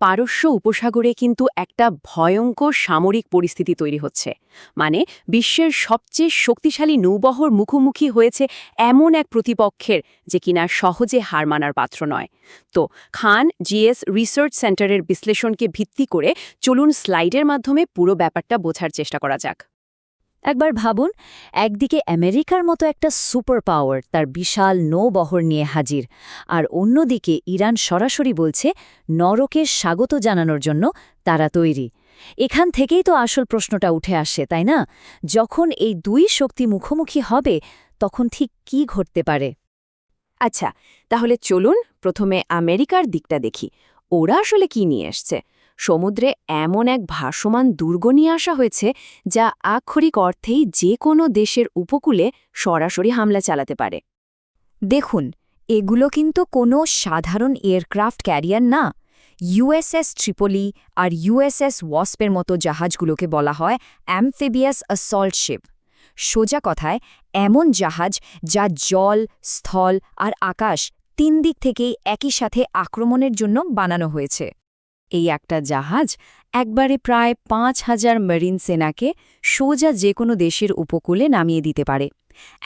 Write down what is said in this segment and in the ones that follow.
পারস্য উপসাগরে কিন্তু একটা ভয়ঙ্কর সামরিক পরিস্থিতি তৈরি হচ্ছে। মানে বিশ্বের সবচেয়ে শক্তিশালী নৌবহর মুখোমুখি হয়েছে এমন এক প্রতিপক্ষের যে কিনা সহজে হার মানার পাত্র নয়। তো খান জিএস রিসার্চ সেন্টারের বিশ্লেষণকে ভিত্তি করে চলুন স্লাইডের মাধ্যমে পুরো ব্যাপারটা বোঝার চেষ্টা করা যাক। একবার ভাবুন, একদিকে আমেরিকার মতো একটা সুপার পাওয়ার তার বিশাল নৌবহর নিয়ে হাজির, আর অন্যদিকে ইরান সরাসরি বলছে নরকে স্বাগত জানানোর জন্য তারা তৈরি। এখান থেকেই তো আসল প্রশ্নটা উঠে আসে, তাই না? যখন এই দুই শক্তি মুখোমুখি হবে তখন ঠিক কী ঘটতে পারে? আচ্ছা, তাহলে চলুন প্রথমে আমেরিকার দিকটা দেখি। ওরা আসলে কি নিয়ে এসছে? সমুদ্রে এমন এক ভাসমান দুর্গ নিয়ে আসা হয়েছে যা আক্ষরিক অর্থেই যে কোনো দেশের উপকূলে সরাসরি হামলা চালাতে পারে। দেখুন, এগুলো কিন্তু কোনো সাধারণ এয়ারক্রাফট ক্যারিয়ার না। ইউএসএস ট্রিপলি আর ইউএসএস ওয়াস্পের মতো জাহাজগুলোকে বলা হয় অ্যামফিবিয়াস অ্যাসল্ট শিপ। সোজা কথায় এমন জাহাজ যা জল, স্থল আর আকাশ তিন দিক থেকেই একই সাথে আক্রমণের জন্য বানানো হয়েছে। এই একটা জাহাজ একবারে প্রায় ৫,০০০ মেরিন সেনাকে সোজা যে কোনো দেশের উপকূলে নামিয়ে দিতে পারে।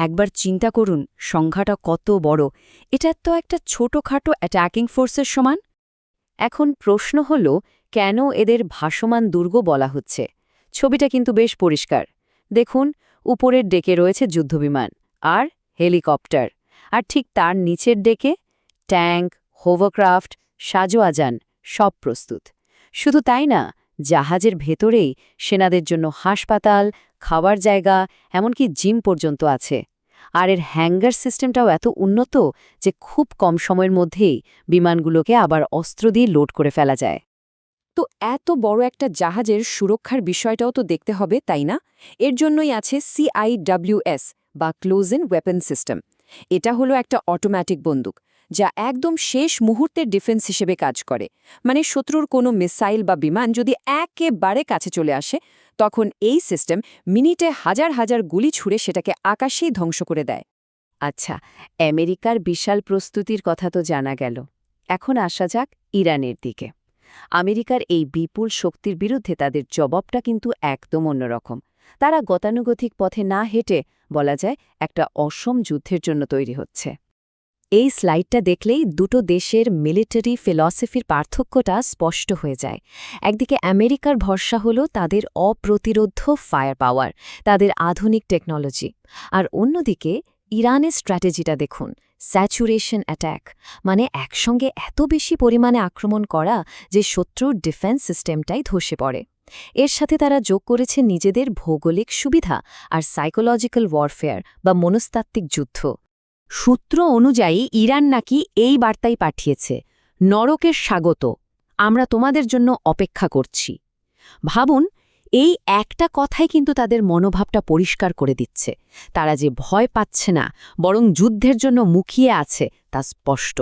একবার চিন্তা করুন সংখ্যাটা কত বড়। এটা তো একটা ছোটখাটো অ্যাটাকিং ফোর্সের সমান। এখন প্রশ্ন হল, কেন এদের ভাসমান দুর্গ বলা হচ্ছে? ছবিটা কিন্তু বেশ পরিষ্কার। দেখুন, উপরের ডেকে রয়েছে যুদ্ধবিমান আর হেলিকপ্টার, আর ঠিক তার নিচের ডেকে ট্যাঙ্ক, হোভারক্রাফট, সাজোয়াজান সব প্রস্তুত। শুধু তাই না, জাহাজের ভেতরেই সেনাদের জন্য হাসপাতাল, খাওয়ার জায়গা, এমনকি জিম পর্যন্ত আছে। আর এর হ্যাঙ্গার সিস্টেমটাও এত উন্নত যে খুব কম সময়ের মধ্যেই বিমানগুলোকে আবার অস্ত্র দিয়ে লোড করে ফেলা যায়। তো এত বড় একটা জাহাজের সুরক্ষার বিষয়টাও তো দেখতে হবে, তাই না? এর জন্যই আছে CIWS বা ক্লোজ ইন ওয়েপন সিস্টেম। এটা হলো একটা অটোমেটিক বন্দুক যা একদম শেষ মুহূর্তের ডিফেন্স হিসেবে কাজ করে। মানে শত্রুর কোনো মিসাইল বা বিমান যদি একেবারে কাছে চলে আসে, তখন এই সিস্টেম মিনিটে হাজার হাজার গুলি ছুড়ে সেটাকে আকাশেই ধ্বংস করে দেয়। আচ্ছা, আমেরিকার বিশাল প্রস্তুতির কথা তো জানা গেল। এখন আসা যাক ইরানের দিকে। আমেরিকার এই বিপুল শক্তির বিরুদ্ধে তাদের জবাবটা কিন্তু একদম অন্যরকম। তারা গতানুগতিক পথে না হেঁটে বলা যায় একটা অসম যুদ্ধের জন্য তৈরি হচ্ছে। এই স্লাইডটা দেখলেই দুটো দেশের মিলিটারি ফিলসফির পার্থক্যটা স্পষ্ট হয়ে যায়। একদিকে আমেরিকার ভরসা হলো তাদের অপ্রতিরোধ্য ফায়ার পাওয়ার, তাদের আধুনিক টেকনোলজি, আর অন্যদিকে ইরানের স্ট্র্যাটেজিটা দেখুন, স্যাচুরেশন অ্যাট্যাক, মানে একসঙ্গে এত বেশি পরিমাণে আক্রমণ করা যে শত্রুর ডিফেন্স সিস্টেমটাই ধসে পড়ে। এর সাথে তারা যোগ করেছে নিজেদের ভৌগোলিক সুবিধা আর সাইকোলজিক্যাল ওয়ারফেয়ার বা মনস্তাত্ত্বিক যুদ্ধ। সূত্র অনুযায়ী ইরান নাকি এই বার্তাই পাঠিয়েছে, নরকের স্বাগত, আমরা তোমাদের জন্য অপেক্ষা করছি। ভাবুন, এই একটা কথাই কিন্তু তাদের মনোভাবটা পরিষ্কার করে দিচ্ছে। তারা যে ভয় পাচ্ছে না, বরং যুদ্ধের জন্য মুখিয়ে আছে তা স্পষ্ট।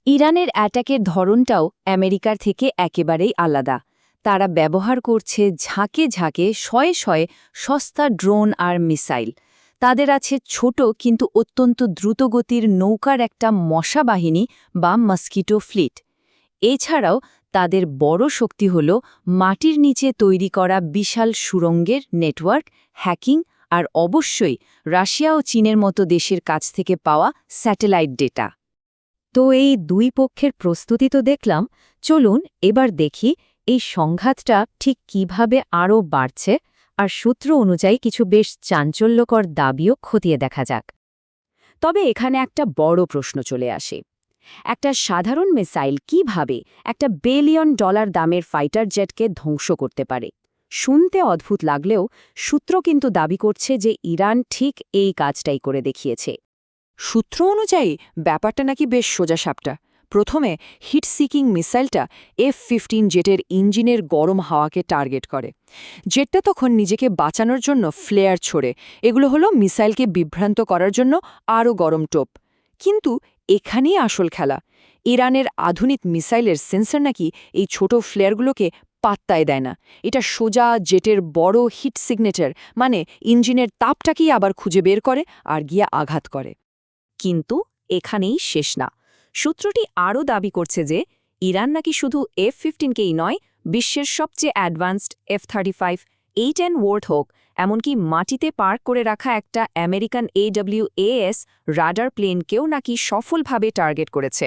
ইরানের অ্যাটাকের ধরনটাও আমেরিকার থেকে একেবারেই আলাদা। তারা ব্যবহার করছে ঝাঁকে ঝাঁকে শয়ে শয়ে সস্তা ড্রোন আর মিসাইল। তাদের আছে ছোট কিন্তু অত্যন্ত দ্রুতগতির নৌকার একটা মশা বাহিনী বা মস্কিটো ফ্লিট। এছাড়াও তাদের বড় শক্তি হল মাটির নিচে তৈরি করা বিশাল সুড়ঙ্গের নেটওয়ার্ক, হ্যাকিং আর অবশ্যই রাশিয়া ও চীনের মতো দেশের কাছ থেকে পাওয়া স্যাটেলাইট ডেটা। তো এই দুই পক্ষের প্রস্তুতি তো দেখলাম, চলুন এবার দেখি এই সংঘাতটা ঠিক কিভাবে আরও বাড়ছে, আর সূত্র অনুযায়ী কিছু বেশ চাঞ্চল্যকর দাবিও খতিয়ে দেখা যাক। তবে এখানে একটা বড় প্রশ্ন চলে আসে, একটা সাধারণ মিসাইল কিভাবে একটা $1 বিলিয়ন দামের ফাইটার জেটকে ধ্বংস করতে পারে? শুনতে অদ্ভুত লাগলেও সূত্র কিন্তু দাবি করছে যে ইরান ঠিক এই কাজটাই করে দেখিয়েছে। সূত্র অনুযায়ী ব্যাপারটা নাকি বেশ সোজাসাপটা। প্রথমে হিট সিকিং মিসাইলটা F-15 জেটের ইঞ্জিনের গরম হাওয়াকে টার্গেট করে। জেটটা তখন নিজেকে বাঁচানোর জন্য ফ্লেয়ার ছোড়ে। এগুলো হলো মিসাইলকে বিভ্রান্ত করার জন্য আরও গরম টোপ। কিন্তু এখানেই আসল খেলা। ইরানের আধুনিক মিসাইলের সেন্সর নাকি এই ছোট ফ্লেয়ারগুলোকে পাত্তাই দেয় না। এটা সোজা জেটের বড় হিট সিগনেচার, মানে ইঞ্জিনের তাপটাকেই আবার খুঁজে বের করে আর গিয়ে আঘাত করে। কিন্তু এখানেই শেষ না। সূত্রটি আরও দাবি করছে যে ইরান নাকি শুধু F-15কেই নয়, বিশ্বের সবচেয়ে অ্যাডভান্সড F-35, A-10 ওয়ারথগ, এমনকি মাটিতে পার্ক করে রাখা একটা আমেরিকান AWACS রাডার প্লেনকেও নাকি সফলভাবে টার্গেট করেছে।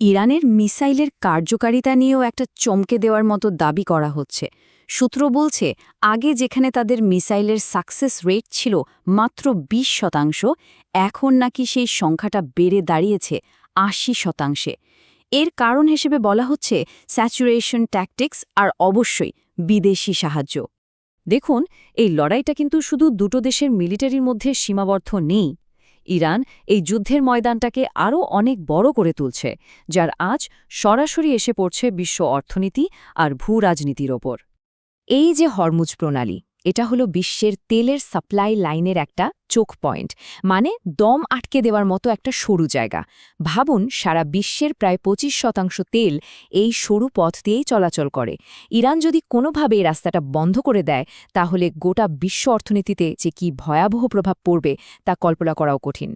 ইরানের মিসাইলের কার্যকারিতা নিয়েও একটা চমকে দেওয়ার মতো দাবি করা হচ্ছে। সূত্র বলছে, আগে যেখানে তাদের মিসাইলের সাকসেস রেট ছিল মাত্র 20%, এখন নাকি সেই সংখ্যাটা বেড়ে দাঁড়িয়েছে 80%। এর কারণ হিসেবে বলা হচ্ছে স্যাচুরেশন ট্যাকটিক্স আর অবশ্যই বিদেশি সাহায্য। দেখুন, এই লড়াইটা কিন্তু শুধু দুটো দেশের মিলিটারির মধ্যে সীমাবদ্ধ নেই। ইরান এই যুদ্ধের ময়দানটাকে আরও অনেক বড় করে তুলছে, যার আজ সরাসরি এসে পড়ছে বিশ্ব অর্থনীতি আর ভূ-রাজনীতির ওপর। এই যে হরমুজ প্রণালী, এটা হলো বিশ্বের তেলের সাপ্লাই লাইনের একটা চোখ পয়েন্ট, মানে দম আটকে দেওয়ার মতো একটা সরু জায়গা। ভাবুন, সারা বিশ্বের প্রায় 25% তেল এই সরু পথ দিয়েই চলাচল করে। ইরান যদি কোনোভাবে এই রাস্তাটা বন্ধ করে দেয়, তাহলে গোটা বিশ্ব অর্থনীতিতে যে কি ভয়াবহ প্রভাব পড়বে তা কল্পনা করাও কঠিন।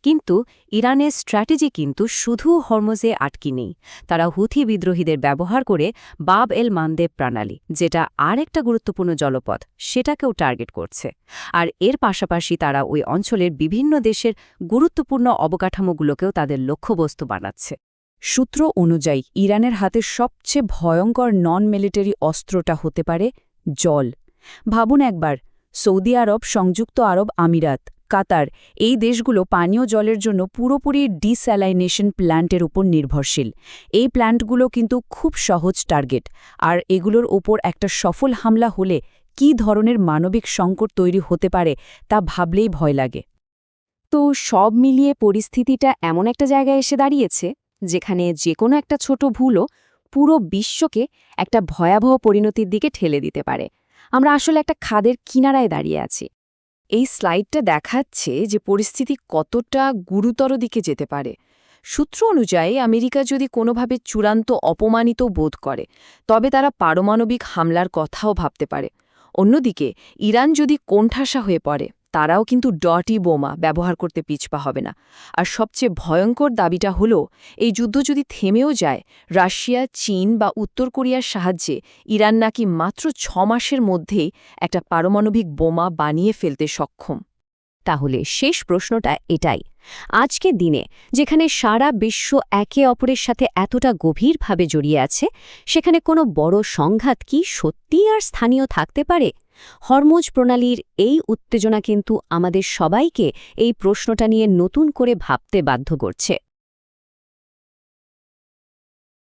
কিন্তু ইরানের স্ট্র্যাটেজি কিন্তু শুধু হরমুজে আটকি নেই। তারা হুথি বিদ্রোহীদের ব্যবহার করে বাব এল মানদেব প্রণালী, যেটা আর একটা গুরুত্বপূর্ণ জলপথ, সেটাকেও টার্গেট করছে। আর এর পাশাপাশি তারা ওই অঞ্চলের বিভিন্ন দেশের গুরুত্বপূর্ণ অবকাঠামোগুলোকেও তাদের লক্ষ্যবস্তু বানাচ্ছে। সূত্র অনুযায়ী ইরানের হাতে সবচেয়ে ভয়ঙ্কর নন মিলিটারি অস্ত্রটা হতে পারে জল। ভাবুন একবার, সৌদি আরব, সংযুক্ত আরব আমিরাত, কাতার, এই দেশগুলো পানীয় জলের জন্য পুরোপুরি ডিস্যালাইনেশন প্ল্যান্টের উপর নির্ভরশীল। এই প্ল্যান্টগুলো কিন্তু খুব সহজ টার্গেট, আর এগুলোর ওপর একটা সফল হামলা হলে কী ধরনের মানবিক সংকট তৈরি হতে পারে তা ভাবলেই ভয় লাগে। তো সব মিলিয়ে পরিস্থিতিটা এমন একটা জায়গায় এসে দাঁড়িয়েছে, যেখানে যে কোনো একটা ছোট ভুলও পুরো বিশ্বকে একটা ভয়াবহ পরিণতির দিকে ঠেলে দিতে পারে। আমরা আসলে একটা খাদের কিনারায় দাঁড়িয়ে আছি। এই স্লাইডটা দেখাচ্ছে যে পরিস্থিতি কতটা গুরুতর দিকে যেতে পারে। সূত্র অনুযায়ী আমেরিকা যদি কোনোভাবে চূড়ান্ত অপমানিত বোধ করে, তবে তারা পারমাণবিক হামলার কথাও ভাবতে পারে। অন্যদিকে ইরান যদি কোণঠাসা হয়ে পড়ে, তারাও কিন্তু ডটি বোমা ব্যবহার করতে পিছপা হবে না। আর সবচেয়ে ভয়ঙ্কর দাবিটা হলো, এই যুদ্ধ যদি থেমেও যায়, রাশিয়া, চীন বা উত্তর কোরিয়ার সাহায্যে ইরান নাকি মাত্র 6 মাসের মধ্যেই একটা পারমাণবিক বোমা বানিয়ে ফেলতে সক্ষম। তাহলে শেষ প্রশ্নটা এটাই, আজকের দিনে যেখানে সারা বিশ্ব একে অপরের সাথে এতটা গভীরভাবে জড়িয়ে আছে, সেখানে কোনো বড় সংঘাত কি সত্যিই আর স্থানীয় থাকতে পারে? হরমুজ প্রণালীর এই উত্তেজনা কিন্তু আমাদের সবাইকে এই প্রশ্নটা নিয়ে নতুন করে ভাবতে বাধ্য করছে।